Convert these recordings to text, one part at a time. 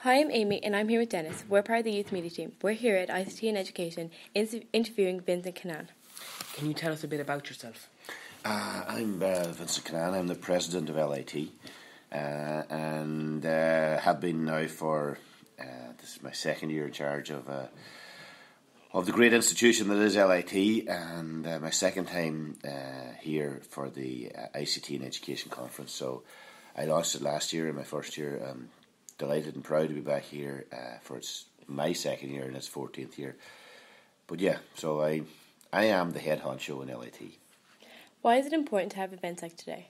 Hi, I'm Amy and I'm here with Dennis. We're part of the youth media team. We're here at ICT and Education interviewing Vincent Cunnane. Can you tell us a bit about yourself? I'm Vincent Cunnane. I'm the president of LIT and have been now for this is my second year in charge of the great institution that is LIT, and my second time here for the ICT and Education conference. So I launched it last year in my first year. I'm delighted and proud to be back here for my second year and its 14th year. But yeah, so I am the head honcho in LIT. Why is it important to have events like today?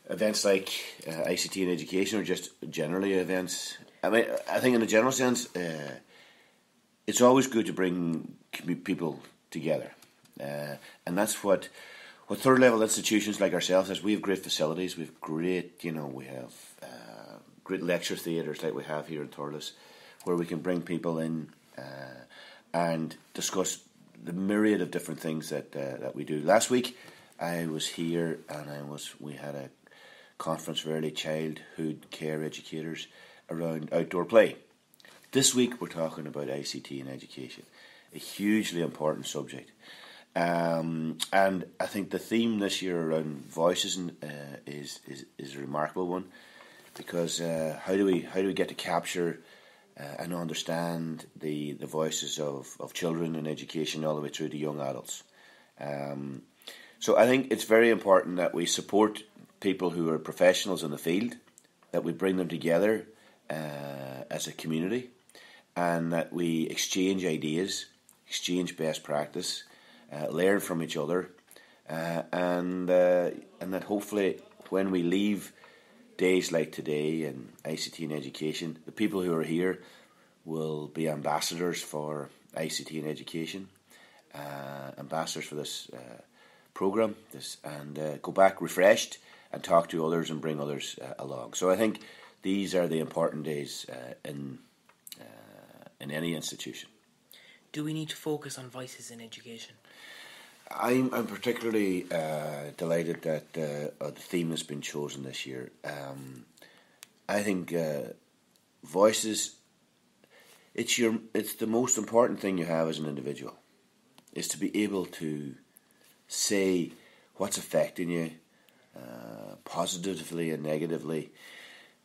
Events like ICT and Education, or just generally events? I mean, I think in a general sense, it's always good to bring people together. And that's what third level institutions like ourselves is. We have great facilities, we have great lecture theatres like we have here in Thurles, where we can bring people in and discuss the myriad of different things that we do. Last week I was here and we had a conference for early childhood care educators around outdoor play. This week we're talking about ICT and education, a hugely important subject. And I think the theme this year around voices is a remarkable one, because how do we get to capture and understand the voices of children in education all the way through to young adults. So I think it's very important that we support people who are professionals in the field, that we bring them together as a community, and that we exchange ideas, exchange best practice, learn from each other, and that hopefully when we leave days like today in ICT and Education, the people who are here will be ambassadors for ICT and Education, ambassadors for this programme, and go back refreshed and talk to others and bring others along. So I think these are the important days in any institution. Do we need to focus on voices in education? I'm particularly delighted that the theme has been chosen this year. I think voices, it's the most important thing you have as an individual, is to be able to say what's affecting you, positively and negatively.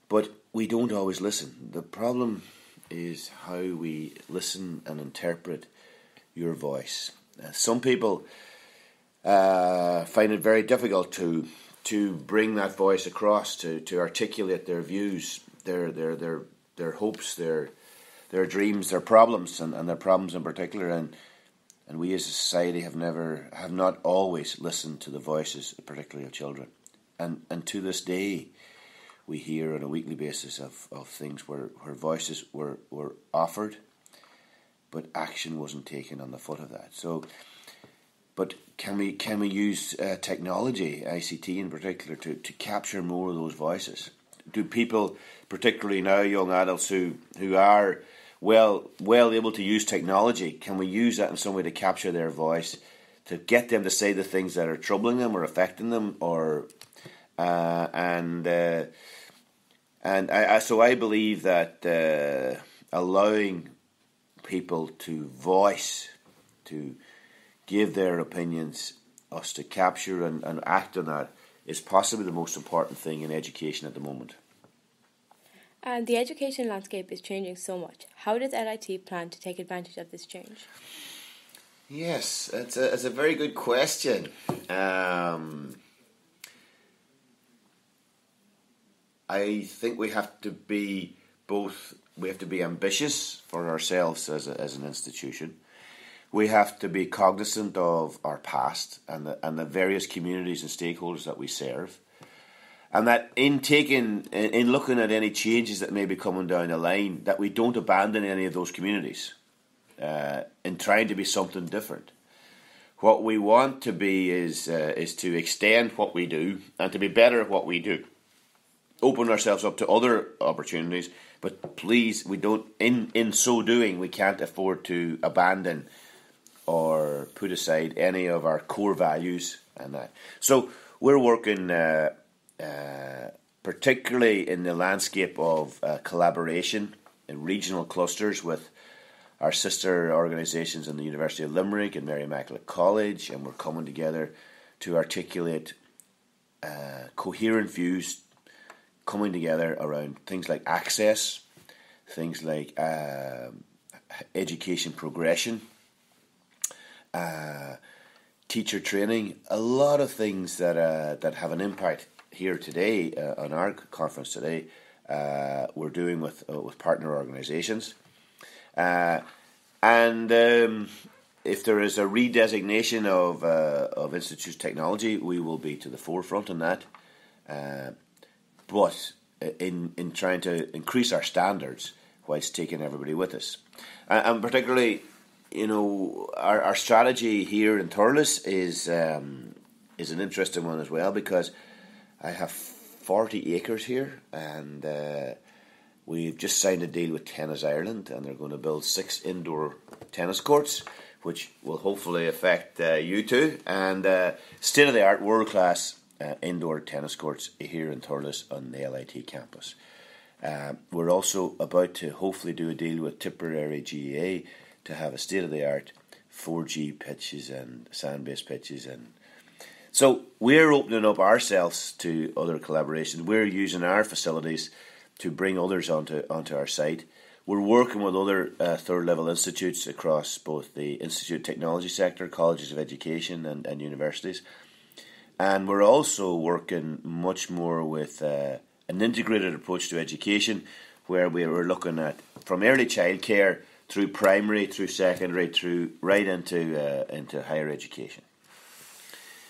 But we don't always listen. The problem is how we listen and interpret your voice. Some people find it very difficult to bring that voice across, to articulate their views, their hopes, their dreams, their problems, and their problems in particular. And we as a society have not always listened to the voices, particularly of children. And to this day, we hear on a weekly basis of things where voices were offered, but action wasn't taken on the foot of that. So, but can we use technology, ICT in particular, to capture more of those voices? Do people, particularly now young adults who are well able to use technology, can we use that in some way to capture their voice, to get them to say the things that are troubling them or affecting them, or so I believe that allowing people to voice, to give their opinions, us to capture and act on that, is possibly the most important thing in education at the moment. And the education landscape is changing so much. How does LIT plan to take advantage of this change? Yes, it's a very good question. I think we have to be ambitious for ourselves as an institution. We have to be cognizant of our past and the various communities and stakeholders that we serve, and that in looking at any changes that may be coming down the line, that we don't abandon any of those communities in trying to be something different. What we want to be is to extend what we do and to be better at what we do. Open ourselves up to other opportunities, but please, we don't. In so doing, we can't afford to abandon or put aside any of our core values and that. So we're working particularly in the landscape of collaboration in regional clusters with our sister organisations in the University of Limerick and Mary Immaculate College, and we're coming together to articulate coherent views, coming together around things like access, things like education progression, teacher training, a lot of things that have an impact here today on our conference today. We're doing with partner organisations, and if there is a redesignation of Institute Technology, we will be to the forefront on that. But in trying to increase our standards whilst taking everybody with us, and particularly, our strategy here in Thurles is an interesting one as well, because I have 40 acres here, and we've just signed a deal with Tennis Ireland, and they're going to build 6 indoor tennis courts, which will hopefully affect you too, and state-of-the-art, world-class indoor tennis courts here in Thurles on the LIT campus. We're also about to hopefully do a deal with Tipperary GAA to have a state-of-the-art 4G pitches and sand-based pitches, and so we're opening up ourselves to other collaborations. We're using our facilities to bring others onto our site. We're working with other third-level institutes across both the Institute Technology sector, colleges of education and universities. And we're also working much more with an integrated approach to education, where we were looking at from early childcare through primary, through secondary, through right into higher education.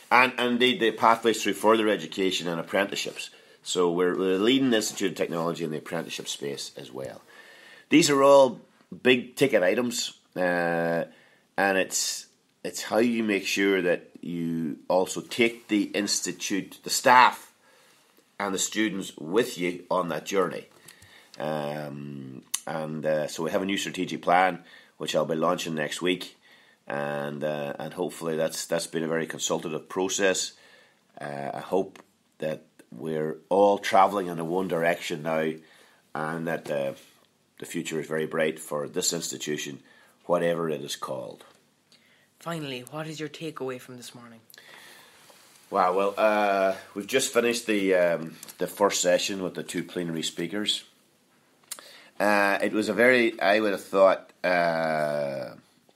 And indeed the pathways through further education and apprenticeships. So we're the leading Institute of Technology in the apprenticeship space as well. These are all big ticket items, and it's how you make sure that you also take the institute, the staff, and the students with you on that journey. So we have a new strategic plan, which I'll be launching next week, and hopefully that's been a very consultative process. I hope that we're all travelling in one direction now, and that the future is very bright for this institution, whatever it is called. Finally, what is your takeaway from this morning? Wow, well, we've just finished the first session with the 2 plenary speakers. It was a very, I would have thought,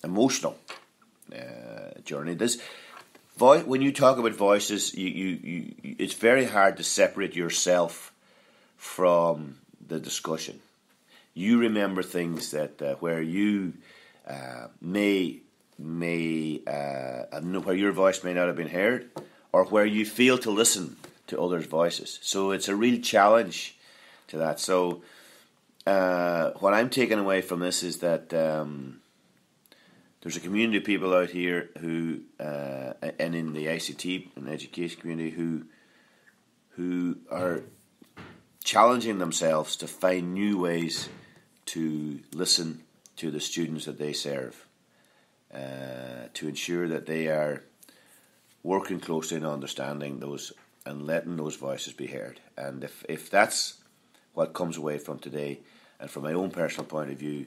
emotional journey. When you talk about voices, you it's very hard to separate yourself from the discussion. You remember things that where you where your voice may not have been heard, or where you fail to listen to others' voices. So it's a real challenge to that. So what I'm taking away from this is that there's a community of people out here who, and in the ICT and education community, who are challenging themselves to find new ways to listen to the students that they serve, to ensure that they are working closely and understanding those and letting those voices be heard. And if that's what comes away from today, and from my own personal point of view,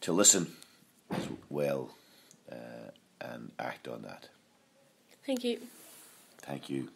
to listen as well and act on that. Thank you. Thank you.